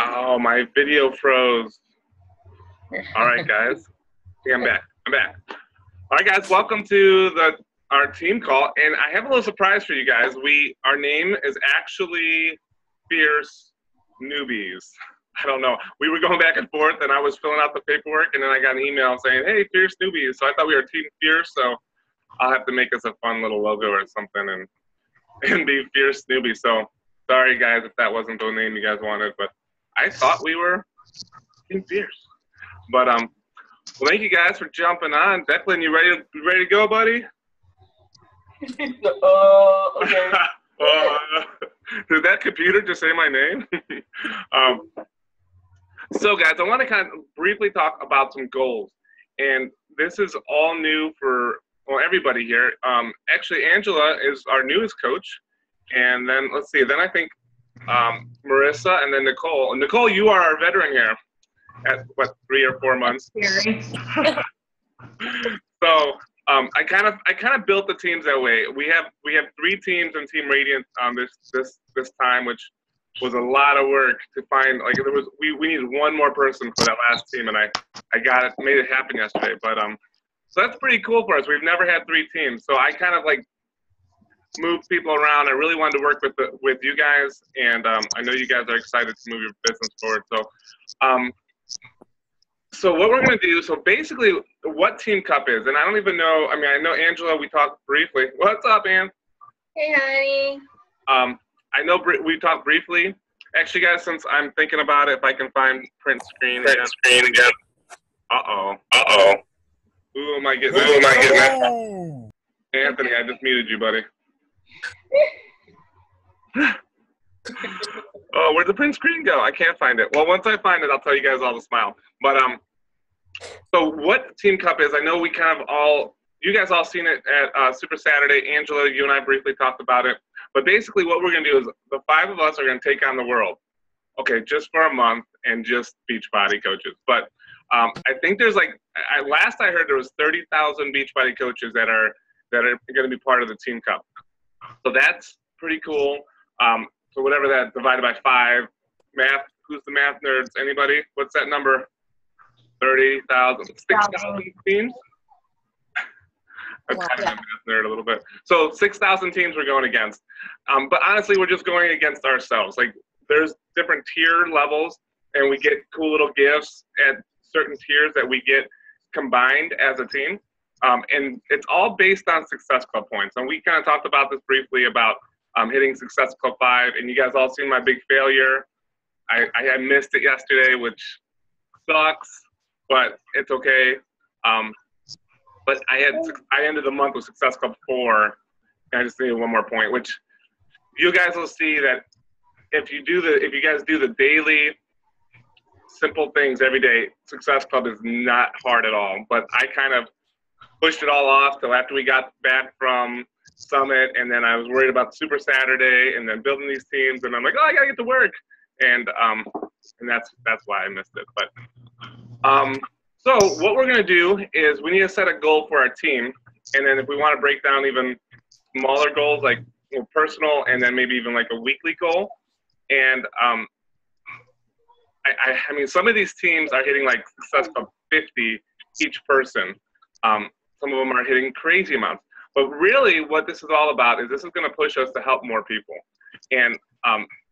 Oh, my video froze. All right, guys. Okay, I'm back. All right, guys. Welcome to our team call, and I have a little surprise for you guys. Our name is actually Fierce Newbies. I don't know. We were going back and forth, and I was filling out the paperwork, and then I got an email saying, "Hey, Fierce Newbies." So I thought we were Team Fierce. So I'll have to make us a fun little logo or something, and be Fierce Newbies. So sorry, guys, if that wasn't the name you guys wanted, but I thought we were Team Fierce. But well, thank you guys for jumping on. Declan, you ready to go, buddy? Okay. Did that computer just say my name? So, guys, I want to kind of briefly talk about some goals. And this is all new for everybody here. Actually, Angela is our newest coach. And then, let's see, then I think Marissa and then Nicole. And Nicole, you are our veteran here at, 3 or 4 months? So, I kind of built the teams that way. We have 3 teams in Team Radiant this time, which was a lot of work to find. Like we needed one more person for that last team, and I got it, made it happen yesterday. But so that's pretty cool for us. We've never had 3 teams, so I kind of like moved people around. I really wanted to work with you guys, and I know you guys are excited to move your business forward. So so what we're going to do, so basically what Team Cup is, and I don't even know, I mean, I know Angela, we talked briefly. What's up, Ann? Hey, honey. I know we talked briefly. Actually, guys, since I'm thinking about it, if I can find print screen again. Uh-oh. Who am I getting? Anthony, I just muted you, buddy. Oh, where'd the print screen go? I can't find it. Well, once I find it, I'll tell you guys all to smile. But so what Team Cup is, I know we kind of you guys all seen it at Super Saturday. Angela, you and I briefly talked about it. But basically what we're going to do is the 5 of us are going to take on the world. Okay, just for a month and just Beachbody coaches. But I think there's last I heard there was 30,000 Beachbody coaches that are going to be part of the Team Cup. So that's pretty cool. So whatever that divided by 5, math, who's the math nerds? Anybody? What's that number? 30,000, 6,000 teams? I'm kind of a math nerd a little bit. So 6,000 teams we're going against. But honestly, we're just going against ourselves. Like there's different tier levels and we get cool little gifts at certain tiers that we get combined as a team. And it's all based on Success Club points. And we kind of talked about this briefly about hitting Success Club 5. And you guys all seen my big failure. I missed it yesterday, which sucks, but it's okay. But I ended the month with Success Club 4, and I just needed one more point, which you guys will see that if you guys do the daily simple things every day, Success Club is not hard at all. But I kind of pushed it all off till after we got back from Summit, and then I was worried about Super Saturday and then building these teams, and I'm like, oh, I gotta get to work. And that's why I missed it. But so what we're gonna do is we need to set a goal for our team, and then if we want to break down even smaller goals, like personal, and then maybe even like a weekly goal. And I mean, some of these teams are hitting like Success Club 50 each person. Some of them are hitting crazy amounts. But really, what this is all about is this is going to push us to help more people. And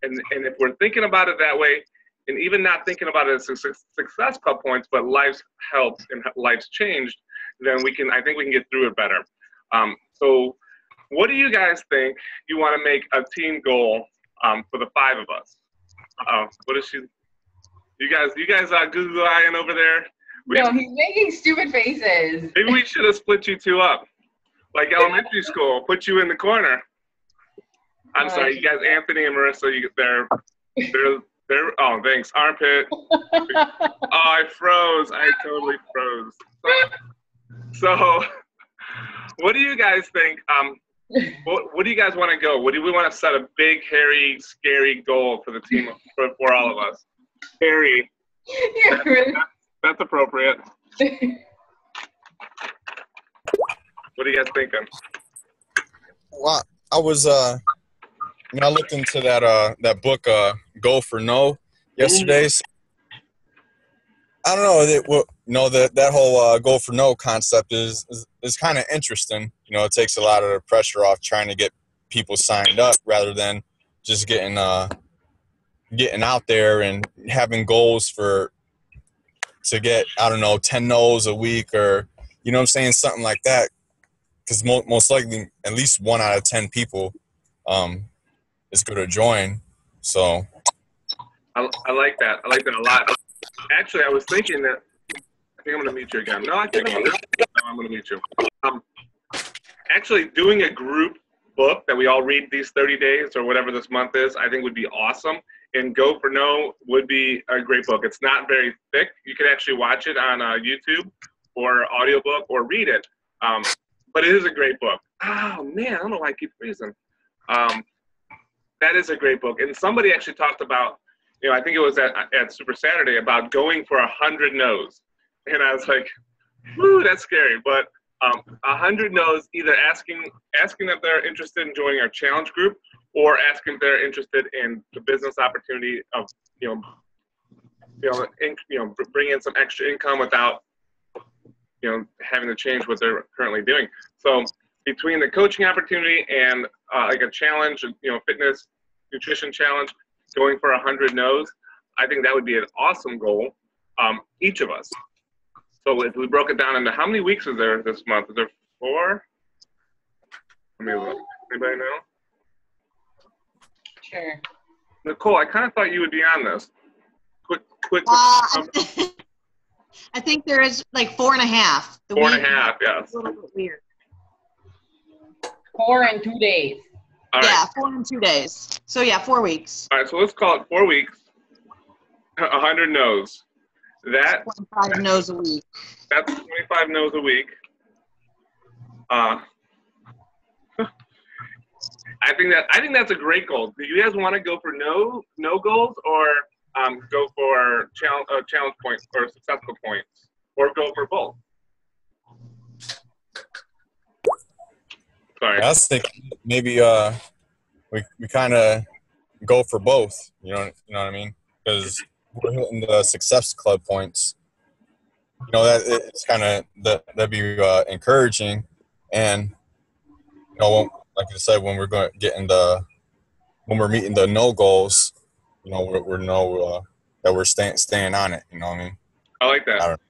if we're thinking about it that way, and even not thinking about it as Success Club points, but life's helped and life's changed, then I think we can get through it better. So what do you guys think you want to make a team goal for the 5 of us? What is she? You guys Google eyeing over there? No, he's making stupid faces. Maybe we should have split you 2 up. Like elementary school, put you in the corner. I'm sorry, you guys, Anthony and Marissa, they're oh, thanks, armpit. Oh, I froze. I totally froze. So, what do you guys think? What do you guys want to go? What do we want to set a big, hairy, scary goal for the team, for all of us? Hairy. That's appropriate. What are you guys thinking? Well, I was I looked into that book, Go for No. yesterday. So, I don't know. That whole go for no concept is kind of interesting. It takes a lot of the pressure off trying to get people signed up rather than just getting out there and having goals to get, I don't know, 10 no's a week or, what I'm saying, something like that. Because most likely at least 1 out of 10 people is going to join. So I like that. I like that a lot. Actually, I was thinking that I think I'm going to meet you again. No, I'm going to meet you. Actually, doing a group book that we all read these 30 days or whatever this month is, I think would be awesome. And Go for No would be a great book. It's not very thick. You can actually watch it on YouTube or audiobook or read it. But it is a great book. Oh, man, I don't know why I keep freezing. That is a great book. And somebody actually talked about, I think it was at Super Saturday, about going for 100 no's. And I was like, whoo, that's scary. But 100 no's, either asking if they're interested in joining our challenge group or asking if they're interested in the business opportunity of, bring in some extra income without, having to change what they're currently doing. So between the coaching opportunity and like a challenge, fitness, nutrition challenge, going for 100 no's, I think that would be an awesome goal, each of us. So if we broke it down into how many weeks is there this month? Is there 4? Let me look. Anybody know? Sure. Nicole, I kind of thought you would be on this. Quick. I think there is like 4.5. 4.5, yes. A little bit weird. 4 and 2 days. All right. Yeah, 4 and 2 days. So yeah, 4 weeks. All right, so let's call it 4 weeks. 100 no's. 25 no's a week. That's 25 no's a week. I think that's a great goal. Do you guys want to go for no goals or go for challenge points or successful points, or go for both? Sorry. I was thinking maybe we kind of go for both. You know what I mean? Because we're hitting the Success Club points. That it's kind of that'd be encouraging, and like I said, when we're meeting the no goals, that we're staying on it. You know what I mean? I like that.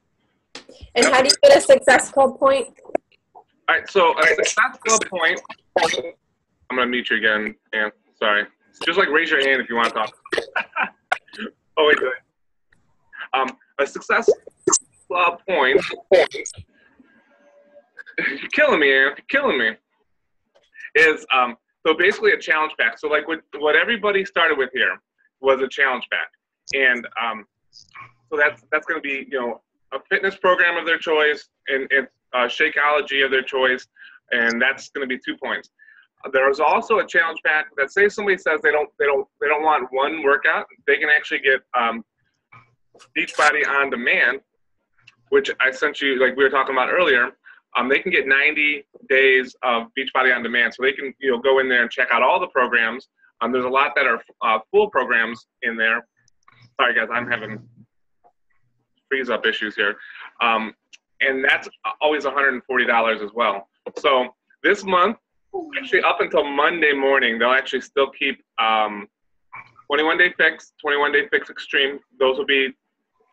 And how do you get a Success Club point? All right, so a Success Club point. I'm gonna meet you again, Ann. Sorry. Just like raise your hand if you want to talk. Oh wait, good. A Success Club point. You're killing me, Ann. You're killing me. Is so basically a challenge pack. So like what everybody started with here was a challenge pack, and so that's going to be a fitness program of their choice and Shakeology of their choice, and that's going to be 2 points. There's also a challenge pack that, say somebody says they don't want one workout, they can actually get Beachbody On Demand, which I sent you, like we were talking about earlier. They can get 90 days of Beachbody On Demand, so they can go in there and check out all the programs. There's a lot that are full programs in there. Sorry guys, I'm having freeze up issues here, and that's always $140 as well. So this month, actually up until Monday morning, they'll actually still keep 21 Day Fix, 21 Day Fix Extreme. Those will be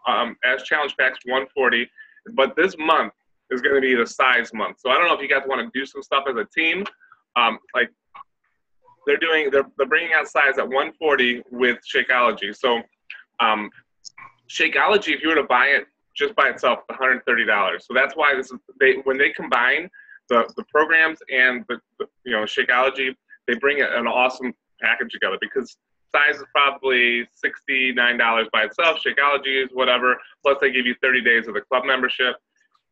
as challenge packs, $140. But this month is going to be the size month. So I don't know if you guys want to do some stuff as a team. Like they're bringing out size at $140 with Shakeology. So Shakeology, if you were to buy it just by itself, $130. So that's why when they combine the programs and the Shakeology, they bring an awesome package together, because size is probably $69 by itself. Shakeology is whatever. Plus they give you 30 days of the club membership.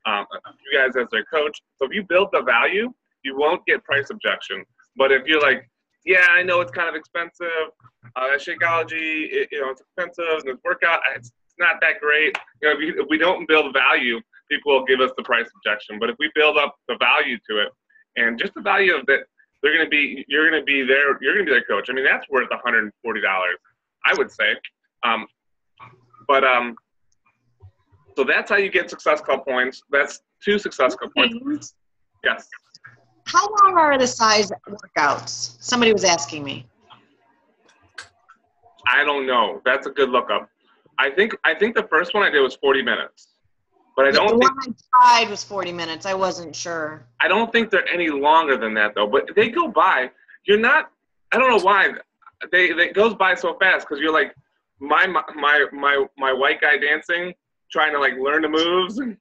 You guys as their coach. So if you build the value, you won't get price objection. But if you're like, yeah, I know it's kind of expensive. Shakeology, it's expensive. And this workout, it's not that great. If we don't build value, people will give us the price objection. But if we build up the value to it, and just the value of that, you're going to be their coach. I mean, that's worth $140, I would say. But so that's how you get Success Club points. That's 2 Success Club points. Yes. How long are the size workouts? Somebody was asking me. I don't know. That's a good lookup. I think the first one I did was 40 minutes. But I don't the think one I tried was 40 minutes. I wasn't sure. I don't think they're any longer than that though. But they go by. You're not. I don't know why. It goes by so fast because you're like my white guy dancing, trying to like learn the moves. And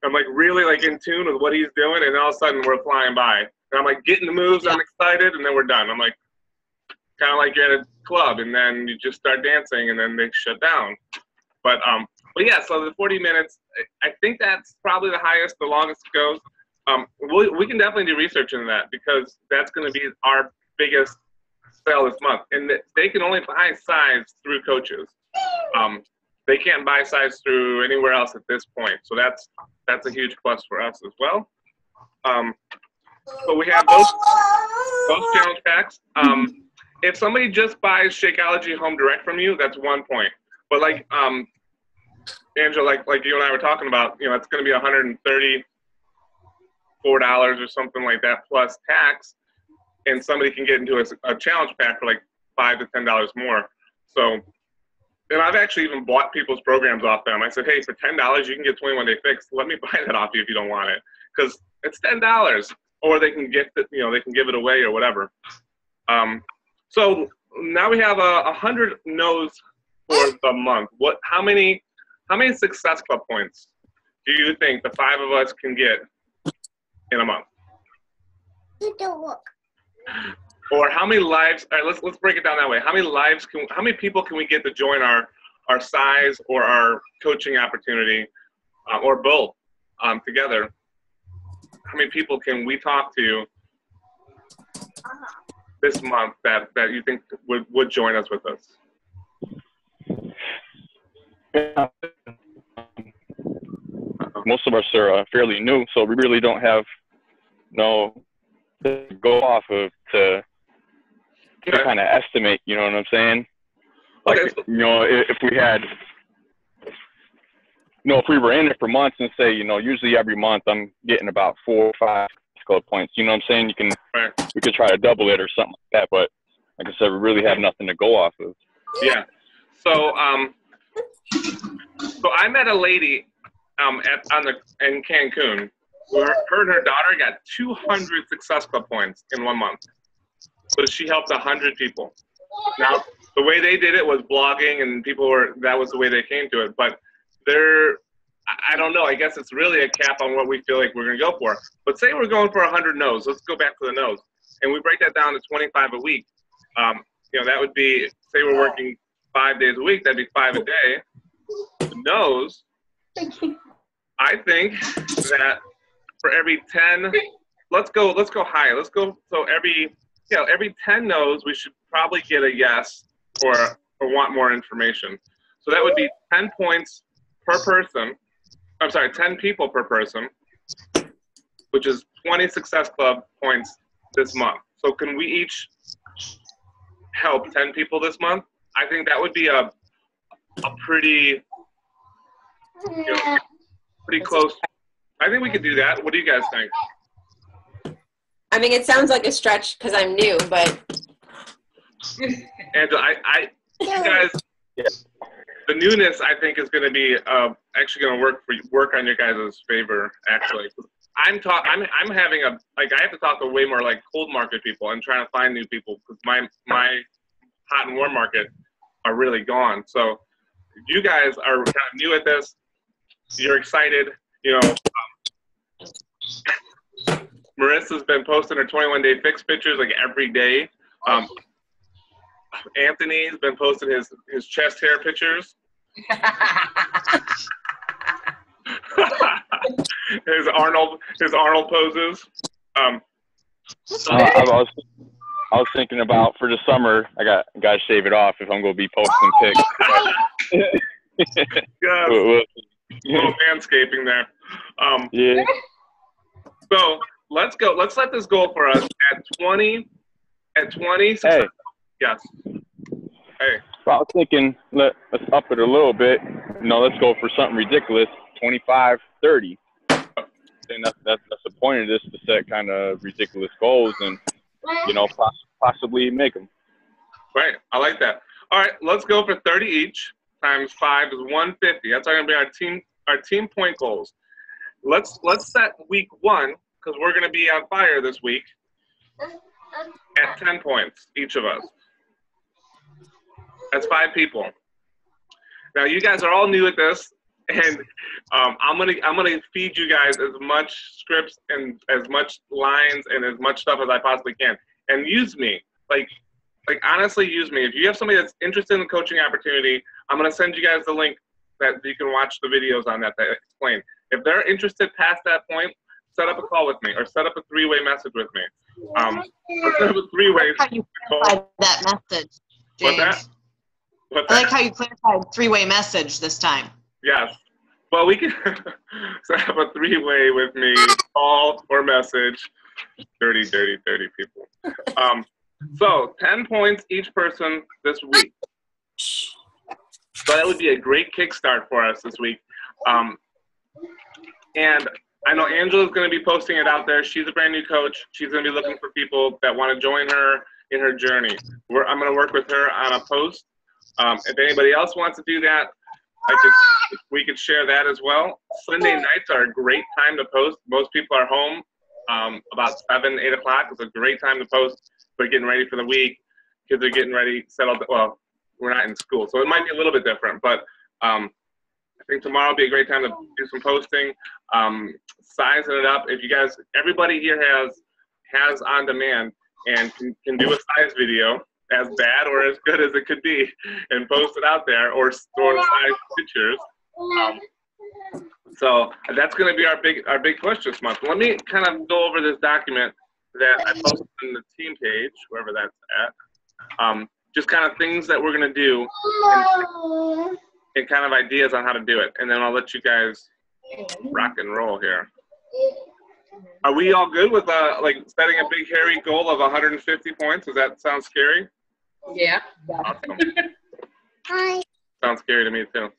I'm like really like in tune with what he's doing, and all of a sudden we're flying by. And I'm like getting the moves. I'm excited, and then we're done. I'm like kind of like you're at a club, and then you just start dancing, and then they shut down. But yeah, so the 40 minutes, I think that's probably the highest, the longest it goes. We can definitely do research into that because that's going to be our biggest sale this month. And they can only buy size through coaches. They can't buy size through anywhere else at this point. So that's a huge plus for us as well. So we have those challenge packs. If somebody just buys Shakeology Home Direct from you, that's 1 point. But like Angela, like you and I were talking about, it's going to be $134 or something like that plus tax, and somebody can get into a challenge pack for like $5 to $10 more. So, and I've actually even bought people's programs off them. I said, hey, for $10 you can get 21-day fix. Let me buy that off you if you don't want it, because it's $10. Or they can gift it, they can give it away or whatever. So now we have 100 no's for the month. How many Success Club points do you think the 5 of us can get in a month? Or how many lives? All right, let's break it down that way. How many people can we get to join our size or our coaching opportunity, or both together? How many people can we talk to this month that you think would join us with us? Most of us are fairly new, so we really don't have to go off of to kind of estimate. You know what I'm saying? Like, if we had, if we were in it for months and say, usually every month I'm getting about 4 or 5 club points. You know what I'm saying? We could try to double it or something like that, but like I said, we really have nothing to go off of. Yeah. So so I met a lady in Cancun. Her and her daughter got 200 Success Club points in 1 month. So she helped 100 people. Now, the way they did it was blogging, and that was the way they came to it. But I don't know. I guess it's really a cap on what we feel like we're going to go for. But say we're going for 100 no's. Let's go back to the no's. And we break that down to 25 a week. That would be, say we're working 5 days a week, that'd be 5 a day. The no's, I think that for every 10, let's go high. So every 10 no's, we should probably get a yes or want more information. So that would be 10 points per person. I'm sorry, 10 people per person, which is 20 Success Club points this month. So can we each help 10 people this month? I think that would be a pretty, pretty close. I think we could do that. What do you guys think? I mean, it sounds like a stretch because I'm new, but. Angela, you guys, the newness I think is going to be actually going to work on your guys' favor. Actually, I'm having I have to talk to way more like cold market people and trying to find new people because my hot and warm market are really gone. So you guys are kind of new at this. You're excited, Marissa's been posting her 21-day fix pictures like every day. Anthony's been posting his chest hair pictures. his Arnold poses. I was thinking about for the summer. I got to shave it off if I'm going to be posting pics. Yes. A little manscaping there. Yeah. So let's go. Let's let this go for us at 20. At 20. Hey. Yes. Hey. Well, I was thinking let's up it a little bit. Let's go for something ridiculous, 25, 30. And that's the point of this, to set kind of ridiculous goals and possibly make them. Right, I like that. All right, let's go for 30 each. Times 5 is 150. That's going to be our team point goals. Let's set week 1, because we're going to be on fire this week, at 10 points each of us. That's 5 people. Now you guys are all new at this, and I'm gonna feed you guys as much scripts and as much lines and as much stuff as I possibly can, and use me. Like honestly, use me. If you have somebody that's interested in the coaching opportunity, I'm going to send you guys the link that you can watch the videos on that explain. If they're interested past that point, set up a call with me or set up a 3-way message with me. Set up a 3-way How you clarified that message, James. What's I that? like how you clarified 3-way message this time. Yes. Well, we can set up a 3-way with me, call or message. Dirty people. So 10 points each person this week. So that would be a great kickstart for us this week. And I know Angela's going to be posting it out there. She's a brand new coach. She's going to be looking for people that want to join her in her journey. I'm going to work with her on a post. If anybody else wants to do that, we could share that as well. Sunday nights are a great time to post. Most people are home about 7, 8 o'clock. It's a great time to post. We're getting ready for the week. Kids are getting ready, settled. Well, we're not in school, so it might be a little bit different. But I think tomorrow will be a great time to do some posting, sizing it up. If you guys, everybody here has on demand and can do a size video, as bad or as good as it could be, and post it out there, or size pictures. So that's going to be our big push this month. Let me kind of go over this document that I posted in the team page, wherever that's at. Just kind of things that we're going to do and kind of ideas on how to do it. And then I'll let you guys rock and roll here. Are we all good with setting a big hairy goal of 150 points? Does that sound scary? Yeah. Awesome. Sounds scary to me too.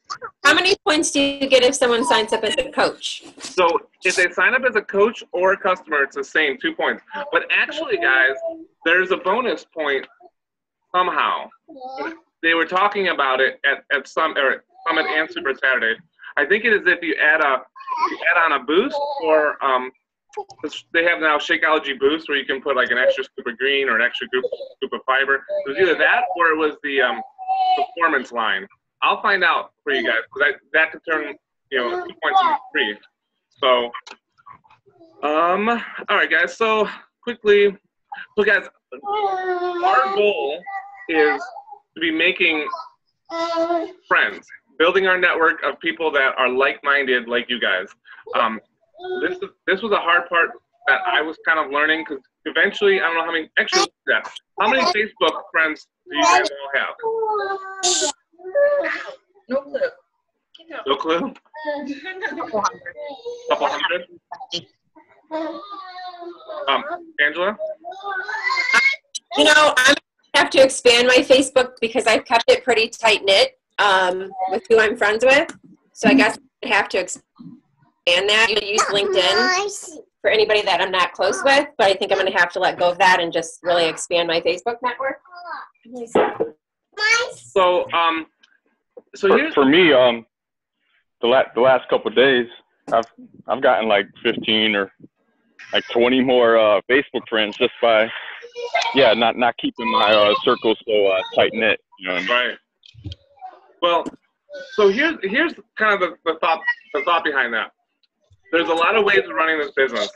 How many points do you get if someone signs up as a coach? So if they sign up as a coach or a customer, it's the same, 2 points. But actually, guys, there's a bonus point somehow. They were talking about it at Summit and Super Saturday. I think it is if you add on a boost, or they have now Shakeology Boost, where you can put like an extra scoop of green or an extra scoop of fiber. It was either that or it was the performance line. I'll find out for you guys, because that could turn 2 points into 3. So, all right, guys. So quickly, guys, our goal is to be making friends, building our network of people that are like-minded, like you guys. This was a hard part that I was kind of learning, because eventually, I don't know how many. Actually, how many Facebook friends do you guys all have? No clue. No clue? Couple hundred? Angela? I'm going to have to expand my Facebook, because I've kept it pretty tight-knit with who I'm friends with. So I guess I have to expand that. You use LinkedIn for anybody that I'm not close with, but I think I'm going to have to let go of that and just really expand my Facebook network. So here's for me, the last couple of days, I've gotten like 15 or like 20 more Facebook friends just by not keeping my circle so tight knit. You know what I mean? Right. Well, so here's kind of the thought behind that. There's a lot of ways of running this business.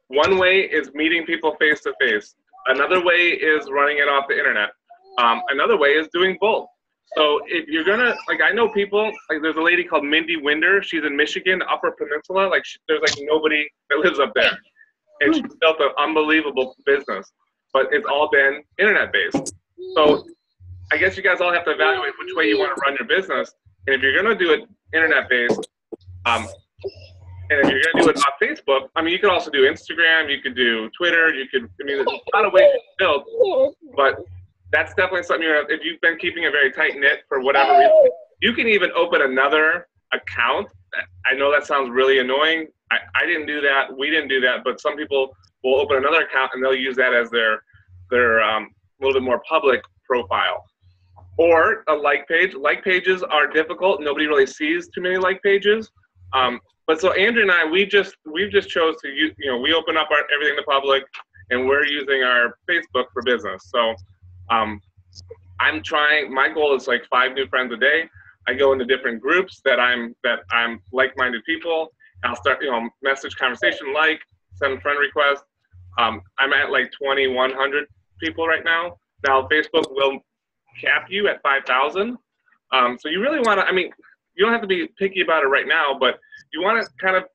One way is meeting people face to face. Another way is running it off the internet. Another way is doing both. So if you're gonna, I know people, there's a lady called Mindy Winder. She's in Michigan, Upper Peninsula. There's nobody that lives up there, and she's built an unbelievable business. But it's all been internet based. So I guess you guys all have to evaluate which way you want to run your business. And if you're gonna do it internet based, and if you're gonna do it on Facebook, you could also do Instagram. You could do Twitter. There's a lot of ways to build, but that's definitely something if you've been keeping it very tight knit for whatever reason, you can even open another account. I know that sounds really annoying. I didn't do that. We didn't do that, but some people will open another account and they'll use that as their little bit more public profile. Or a like page. Like pages are difficult. Nobody really sees too many like pages. But so Andrew and I, we've just chose to use, we open up everything to public, and we're using our Facebook for business. So I'm trying. My goal is like 5 new friends a day. I go into different groups that I'm like-minded people. I'll start, message conversation, send friend requests. I'm at like 2,100 people right now. Now Facebook will cap you at 5,000. So you really want to, you don't have to be picky about it right now, but you want to kind of,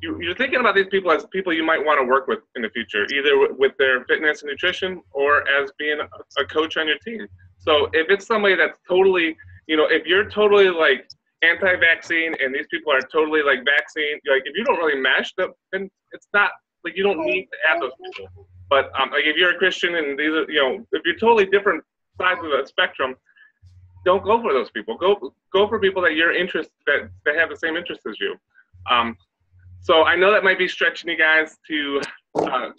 you're thinking about these people as people you might want to work with in the future, either with their fitness and nutrition or as being a coach on your team. So if it's somebody that's totally, if you're totally like anti-vaccine and these people are totally like vaccine, like if you don't really mesh, then it's not, like you don't need to add those people. But like if you're a Christian and these are, if you're totally different sides of the spectrum, don't go for those people. Go for people that you're interested, that have the same interest as you. So I know that might be stretching you guys to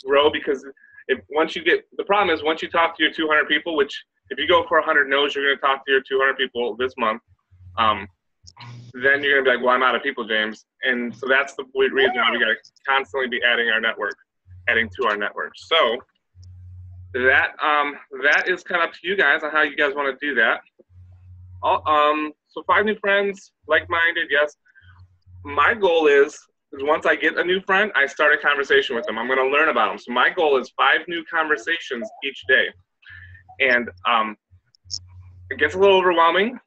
grow, because the problem is once you talk to your 200 people, which if you go for 100 no's, you're going to talk to your 200 people this month. Then you're going to be like, well, I'm out of people, James. And so that's the reason why we got to constantly be adding to our network. So that is kind of up to you guys on how you guys want to do that. So 5 new friends, like-minded, yes. My goal is once I get a new friend, I start a conversation with them. I'm going to learn about them. So my goal is 5 new conversations each day. And it gets a little overwhelming.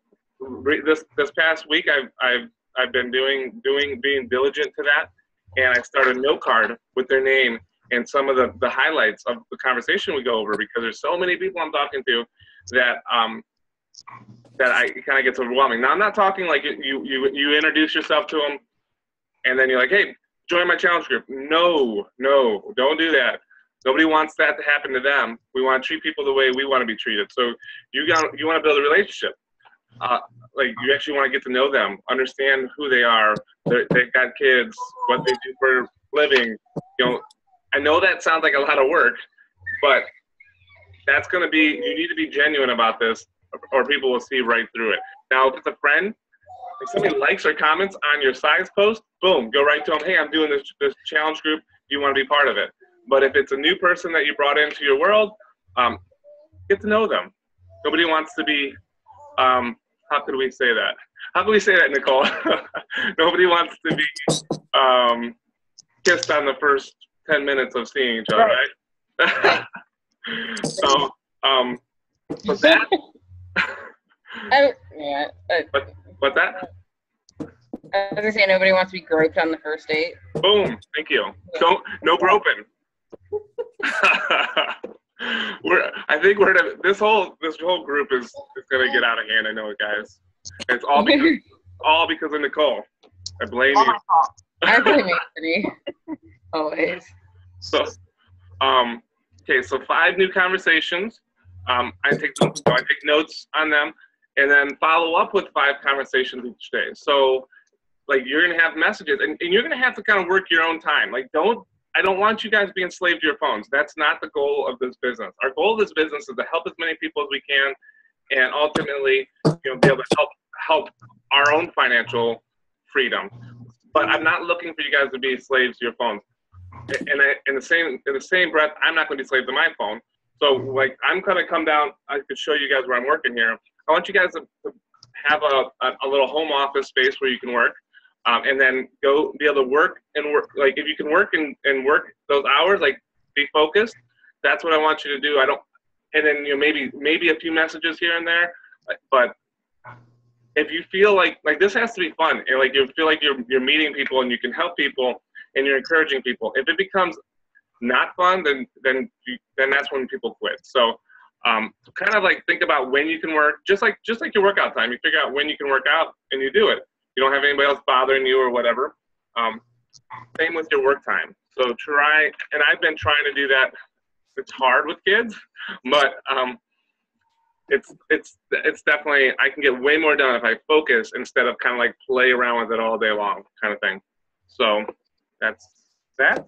This past week, I've been being diligent to that, and I started a note card with their name and some of the highlights of the conversation we go over, because there's so many people I'm talking to that it kind of gets overwhelming. Now I'm not talking like you introduce yourself to them and then you're like, hey, join my challenge group. No, don't do that. Nobody wants that to happen to them. We want to treat people the way we want to be treated. So you want to build a relationship. Like you actually want to get to know them, understand who they are. They've got kids, what they do for a living. I know that sounds like a lot of work, but that's going to be, you need to be genuine about this, or people will see right through it. Now, if it's a friend, if somebody likes or comments on your size post, boom, go right to them. Hey, I'm doing this challenge group. Do you want to be part of it? But if it's a new person that you brought into your world, get to know them. Nobody wants to be, how could we say that? How can we say that, Nicole? Nobody wants to be kissed on the first 10 minutes of seeing each other, right? So, but that. But that. I was gonna say nobody wants to be groped on the first date. Boom! Thank you. No groping. I think this whole group is gonna get out of hand. I know it, guys. It's all because of Nicole. I blame you. I blame Anthony. Always. So, okay. So 5 new conversations. I take notes on them, and then follow up with 5 conversations each day. So, like, you're gonna have messages, and you're gonna have to kind of work your own time. Like, I don't want you guys being enslaved to your phones. That's not the goal of this business. Our goal of this business is to help as many people as we can, and ultimately, be able to help our own financial freedom. But I'm not looking for you guys to be slaves to your phones. And in the same breath, I'm not going to be slaves to my phone. So, like, I'm going to come down. I could show you guys where I'm working here. I want you guys to have a little home office space where you can work, and then go be able to work. Like, if you can work and work those hours, like, be focused. That's what I want you to do. And then maybe a few messages here and there, but if you feel like this has to be fun, and like you feel like you're meeting people and you can help people and you're encouraging people. If it becomes not fun, then that's when people quit. So kind of like think about when you can work, just like your workout time. You figure out when you can work out and you do it. You don't have anybody else bothering you or whatever. Same with your work time. So try, and I've been trying to do that. It's hard with kids, but it's definitely, I can get way more done if I focus instead of kind of like play around with it all day long kind of thing. So that's that.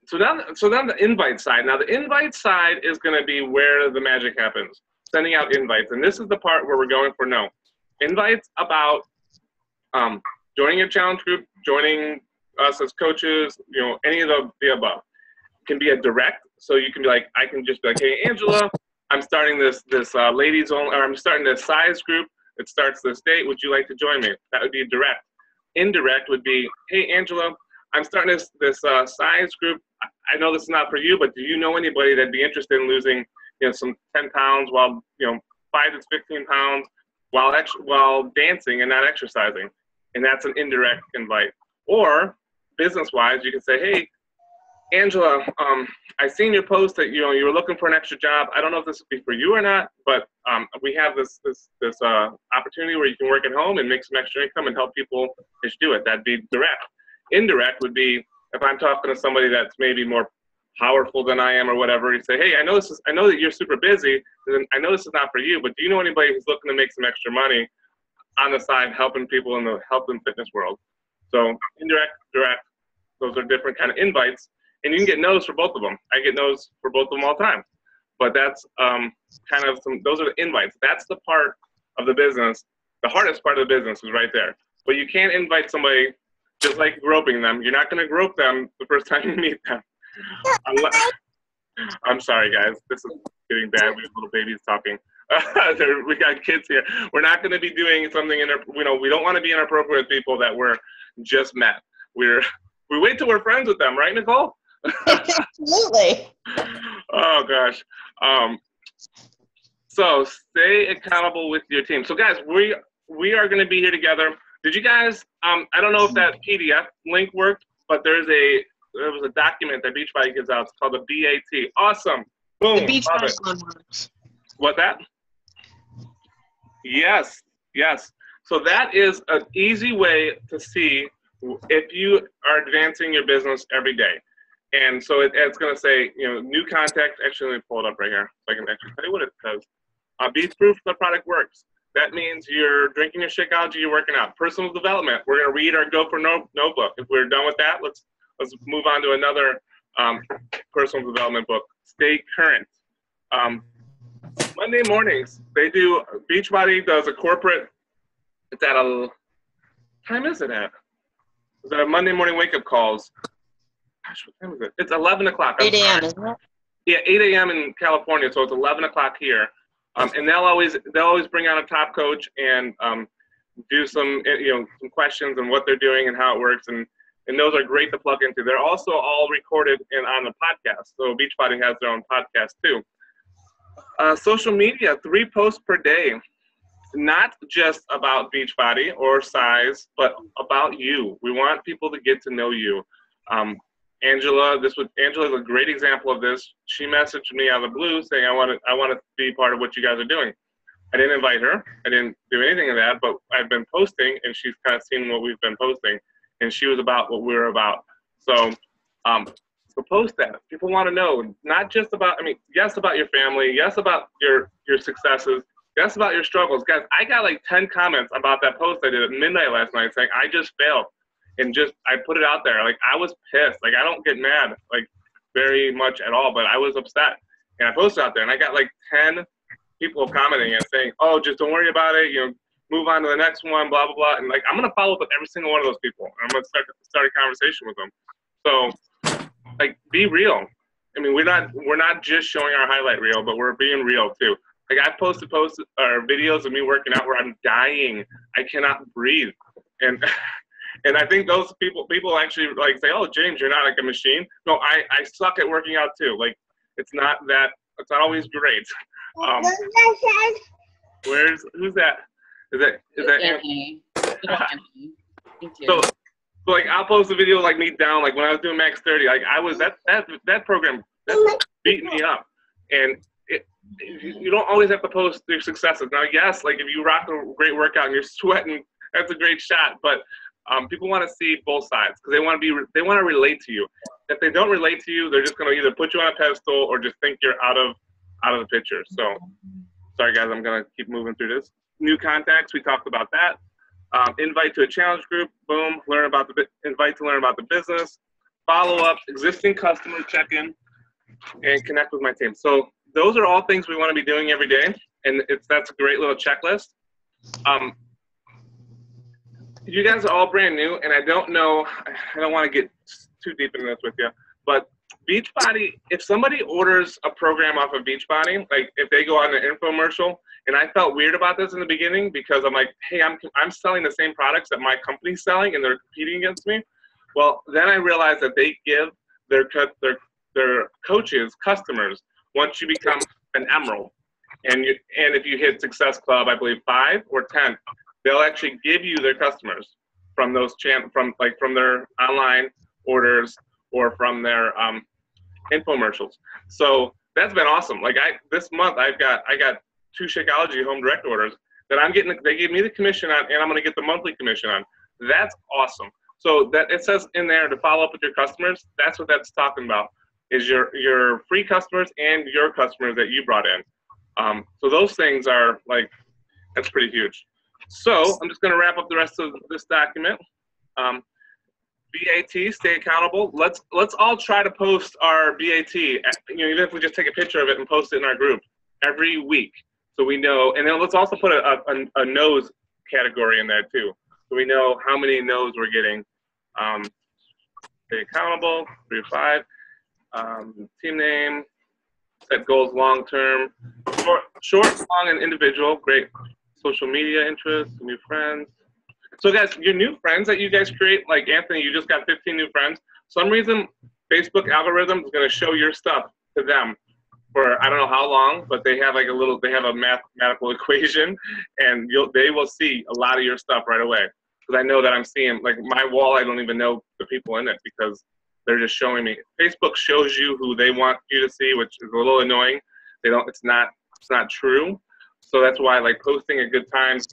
So then the invite side. Now the invite side is going to be where the magic happens. Sending out invites, and this is the part where we're going for no. Invites about joining a challenge group, joining us as coaches, any of the above. It can be a direct, so you can be like, I can just be like, hey Angela, I'm starting this ladies only, or I'm starting this size group. It starts this date. Would you like to join me? That would be direct. Indirect would be, hey Angela, I'm starting this size group. I know this is not for you, but do you know anybody that'd be interested in losing, some 10 pounds while 5 to 15 pounds while dancing and not exercising? And that's an indirect invite. Or business-wise, you can say, hey, Angela, I seen your post that you were looking for an extra job. I don't know if this would be for you or not, but we have this opportunity where you can work at home and make some extra income and help people just do it. That'd be direct. Indirect would be if I'm talking to somebody that's maybe more powerful than I am or whatever. You say, hey, I know that you're super busy, and I know this is not for you, but do you know anybody who's looking to make some extra money on the side, helping people in the health and fitness world? So indirect, direct, those are different kind of invites. And you can get no's for both of them. I get no's for both of them all the time. But that's those are the invites. That's the part of the business. The hardest part of the business is right there. But you can't invite somebody just like groping them. You're not going to grope them the first time you meet them. I'm sorry, guys. This is getting bad. We have little babies talking. We got kids here. We're not going to be doing something, we don't want to be inappropriate with people that we're just met. We wait till we're friends with them, right, Nicole? Absolutely. Oh gosh. So stay accountable with your team. So guys, we are going to be here together. Did you guys? I don't know if that PDF link worked, but there was a document that Beachbody gives out. It's called the BAT. Awesome. Boom. The Beachbody one works. What that? Yes. So that is an easy way to see if you are advancing your business every day. And so it's going to say, new contact. Actually, let me pull it up right here so I can actually tell you what it says. Be proof the product works. That means you're drinking your Shakeology, you're working out. Personal development. We're going to read our Go for Notebook. If we're done with that, let's move on to another personal development book. Stay current. Monday mornings, Beachbody does a corporate, it's at time is it at? Is that a Monday morning wake-up calls? Gosh, what time is it? It's 11 o'clock. 8 a.m., isn't it? Yeah, 8 a.m. in California, so it's 11 o'clock here. And they'll always bring on a top coach and do some questions on what they're doing and how it works, and those are great to plug into. They're also all recorded and on the podcast. So Beachbody has their own podcast too. Social media, 3 posts per day. Not just about Beachbody or size, but about you. We want people to get to know you. Angela's a great example of this. She messaged me out of the blue saying, I want to be part of what you guys are doing. I didn't invite her. I didn't do anything of that, but I've been posting, and she's kind of seen what we've been posting, and she was about what we're about. So post that. People want to know, not just about, yes, about your family, yes, about your successes, yes, about your struggles. Guys, I got like 10 comments about that post I did at midnight last night saying, I just failed. And I put it out there. Like, I was pissed. Like, I don't get mad, like, very much at all, but I was upset. And I posted out there, and I got like 10 people commenting and saying, oh, just don't worry about it. Move on to the next one, blah, blah, blah. And like, I'm going to follow up with every single one of those people. And I'm going to start a conversation with them. So, like, be real. We're not just showing our highlight reel, but we're being real too. Like, I've posted videos of me working out where I'm dying. I cannot breathe. And I think those people actually like say, oh, James, you're not like a machine. No, I suck at working out too. Like, it's not always great. Who's that? Is that Anthony? So like, I'll post a video like me down, like when I was doing Max 30, like I was that program beat me up. And you don't always have to post your successes. Now, yes, like if you rock a great workout and you're sweating, that's a great shot. But people want to see both sides because they want to relate to you. If they don't relate to you, they're just going to either put you on a pedestal or just think you're out of the picture. So Sorry, guys, I'm going to keep moving through this. New contacts, we talked about that. Invite to a challenge group, boom. Invite to learn about the business. Follow up, existing customer check-in, and connect with my team. So those are all things we want to be doing every day, and that's a great little checklist. You guys are all brand new, and I don't want to get too deep into this with you, but Beachbody, if somebody orders a program off of Beachbody, like if they go on an infomercial, and I felt weird about this in the beginning because I'm like, hey, I'm selling the same products that my company's selling, and they're competing against me. Well, then I realized that they give their coaches customers once you become an Emerald, and if you hit Success Club, I believe 5 or 10, they'll actually give you their customers from those from their online orders or from their infomercials. So that's been awesome. Like this month I got 2 Shakeology home direct orders that they gave me the commission on, and I'm going to get the monthly commission on. That's awesome. So that it says in there to follow up with your customers. That's what that's talking about, is your free customers and your customers that you brought in. So those things are like, that's pretty huge. So I'm just going to wrap up the rest of this document. BAT, stay accountable. Let's all try to post our BAT, even if we just take a picture of it and post it in our group every week, so we know. And then let's also put a no's category in there too, so we know how many no's we're getting. Stay accountable, 3 to 5. Team name, set goals long term, short, long, and individual. Great. Social media interests, new friends. So guys, your new friends that you guys create, like Anthony, you just got 15 new friends. Some reason Facebook algorithm is going to show your stuff to them for I don't know how long, but they have a mathematical equation, and they will see a lot of your stuff right away. Because I know that I'm seeing, like my wall, I don't even know the people in it because they're just showing me. Facebook shows you who they want you to see, which is a little annoying. It's not true. So that's why, like, posting at good times,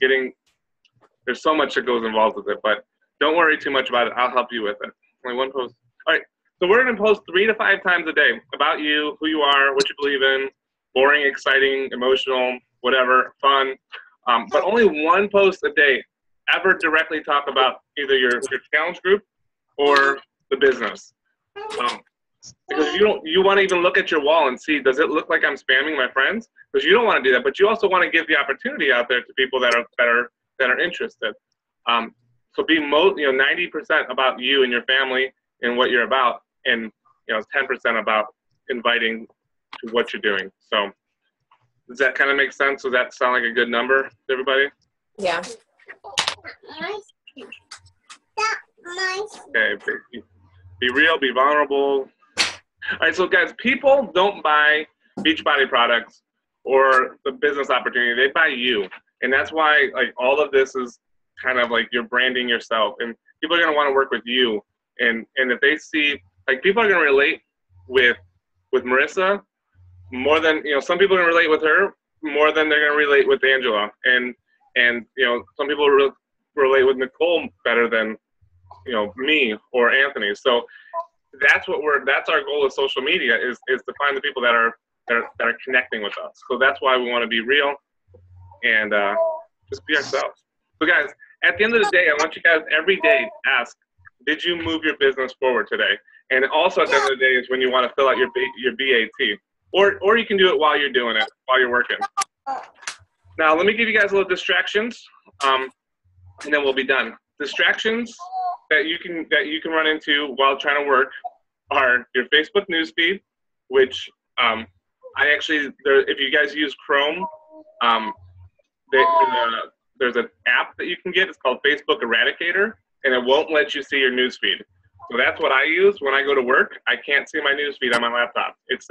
there's so much that goes involved with it, but don't worry too much about it. I'll help you with it. Only one post. All right, so we're going to post 3 to 5 times a day about you, who you are, what you believe in, boring, exciting, emotional, whatever, fun, but only 1 post a day ever directly talk about either your challenge group or the business. Because you want to even look at your wall and see, does it look like I'm spamming my friends? Because you don't want to do that, but you also want to give the opportunity out there to people that are interested. So be 90% about you and your family and what you're about, and 10% about inviting to what you're doing. So does that kind of make sense? Does that sound like a good number to everybody? Yeah. Okay. Be real. Be vulnerable. All right. So guys, people don't buy Beachbody products or the business opportunity. They buy you. And that's why, like, all of this is kind of like you're branding yourself, and people are going to want to work with you. And if they see, like, people are going to relate with Marissa more than, some people are going to relate with her more than they're going to relate with Angela. And some people relate with Nicole better than, me or Anthony. So that's our goal with social media is to find the people that are connecting with us. So that's why we want to be real and just be ourselves. So guys, at the end of the day, I want you guys every day to ask, did you move your business forward today? And also at the end of the day is when you want to fill out your BAT. Or you can do it while you're doing it, while you're working. Now, let me give you guys a little distractions, and then we'll be done. Distractions that you can run into while trying to work are your Facebook newsfeed, which if you guys use Chrome, there's an app that you can get. It's called Facebook Eradicator, and it won't let you see your newsfeed. So that's what I use when I go to work. I can't see my newsfeed on my laptop. It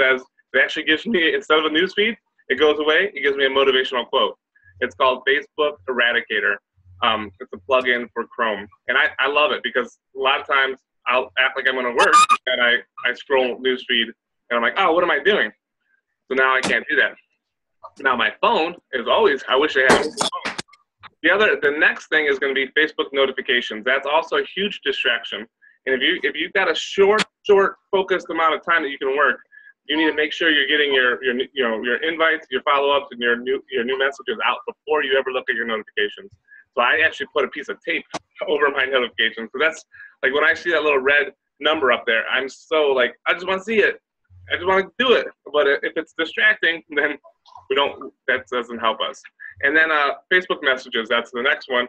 actually gives me, instead of a newsfeed, it goes away. It gives me a motivational quote. It's called Facebook Eradicator. It's a plugin for Chrome, and I love it because a lot of times I'll act like I'm going to work, and I scroll newsfeed, and I'm like, oh, what am I doing? So now I can't do that. Now my phone is always, I wish I had a phone. The next thing is going to be Facebook notifications. That's also a huge distraction. And if you've got a short focused amount of time that you can work, you need to make sure you're getting your invites, your follow-ups, and your new messages out before you ever look at your notifications. So I actually put a piece of tape over my notifications. So that's like when I see that little red number up there, I'm so like, I just want to see it. I just want to do it. But if it's distracting, then that doesn't help us. And then Facebook messages, that's the next one.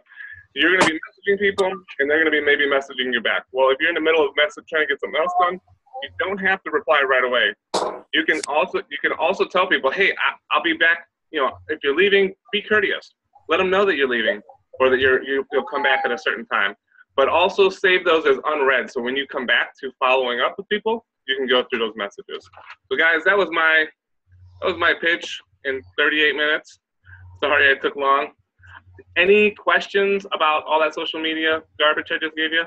You're going to be messaging people, and they're going to be maybe messaging you back. Well, if you're in the middle of trying to get something else done, you don't have to reply right away. You can also tell people, hey, I'll be back. If you're leaving, be courteous. Let them know that you're leaving, or that you'll come back at a certain time. But also save those as unread. So when you come back to following up with people, you can go through those messages. So guys, that was my pitch in 38 minutes. Sorry I took long. Any questions about all that social media garbage I just gave you?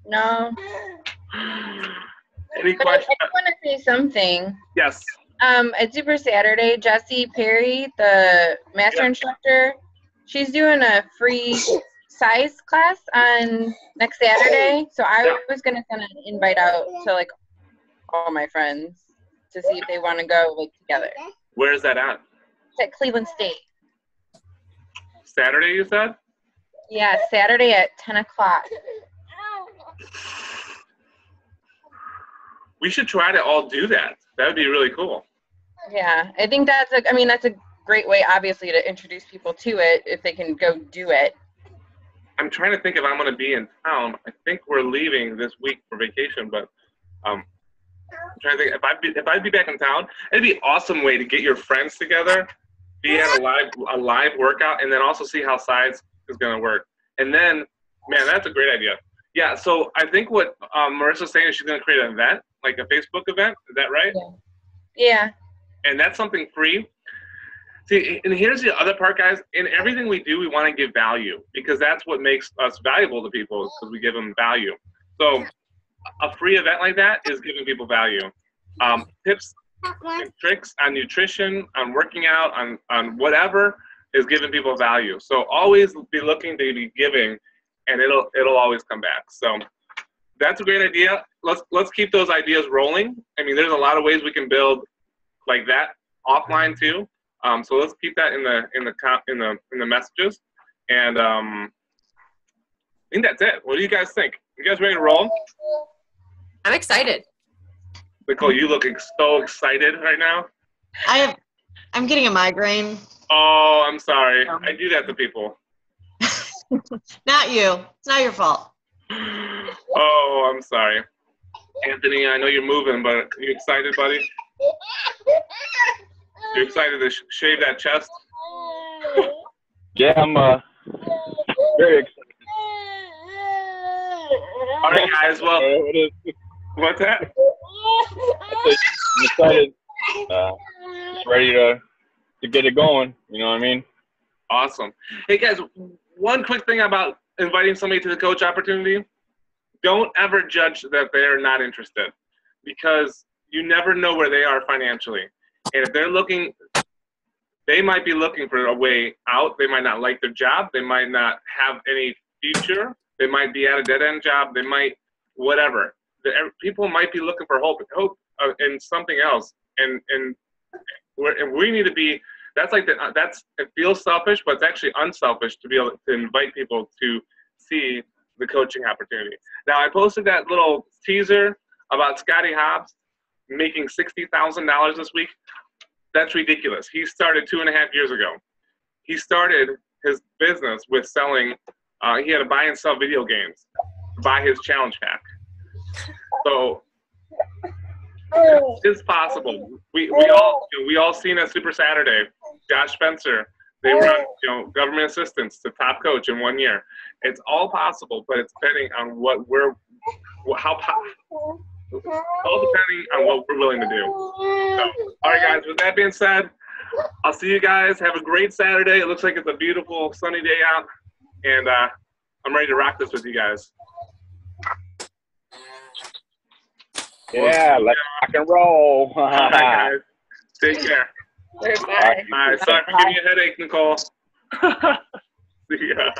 No. Any But questions? I want to say something. Yes. At Super Saturday, Jessie Perry, the master instructor, she's doing a free size class on next Saturday. So I was going to send an invite out to like all my friends to see if they want to go like together. Where is that at? It's at Cleveland State. Saturday, you said? Yeah, Saturday at 10 o'clock. We should try to all do that. That would be really cool. Yeah, I think that's a great way, obviously, to introduce people to it if they can go do it. I'm trying to think if I'm going to be in town. I think we're leaving this week for vacation, but I'm trying to think if I'd be back in town. It'd be an awesome way to get your friends together, be at a live workout, and then also see how size is going to work. And then, man, that's a great idea. Yeah, so I think what Marissa's saying is she's going to create an event, like a Facebook event. Is that right? Yeah. And that's something free. See, and here's the other part, guys. In everything we do, we want to give value because that's what makes us valuable to people, because we give them value. So a free event like that is giving people value. Tips and tricks on nutrition, on working out, on whatever is giving people value. So always be looking to be giving, and it'll always come back. So that's a great idea. Let's keep those ideas rolling. I mean, there's a lot of ways we can build like that offline too. So let's keep that in the messages. And I think that's it. What do you guys think? You guys ready to roll? I'm excited. Nicole, you looking so excited right now. I'm getting a migraine. Oh, I'm sorry. I do that to people. Not you. It's not your fault. Oh, I'm sorry. Anthony, I know you're moving, but are you excited, buddy? You excited to shave that chest? Yeah, I'm very excited. All right, guys. Well, what's that? I'm excited. Just ready to get it going. You know what I mean? Awesome. Hey, guys, one quick thing about inviting somebody to the coach opportunity. Don't ever judge that they're not interested, because you never know where they are financially. And if they're looking, they might be looking for a way out. They might not like their job. They might not have any future. They might be at a dead-end job. They might, whatever. People might be looking for hope in something else. And we need to be, it feels selfish, but it's actually unselfish to be able to invite people to see the coaching opportunity. Now, I posted that little teaser about Scotty Hobbs making $60,000 this week. That's ridiculous. He started 2.5 years ago. He started his business with selling, he had to buy and sell video games to buy his challenge pack. So it's possible. We all seen at Super Saturday, Josh Spencer, they run government assistance to top coach in 1 year. It's all possible, but it's depending on all depending on what we're willing to do. So, all right, guys, with that being said, I'll see you guys. Have a great Saturday. It looks like it's a beautiful sunny day out, and I'm ready to rock this with you guys. Yeah, let's rock and roll. All right, guys. Take care. Bye. All right, sorry for giving you a headache, Nicole. See ya.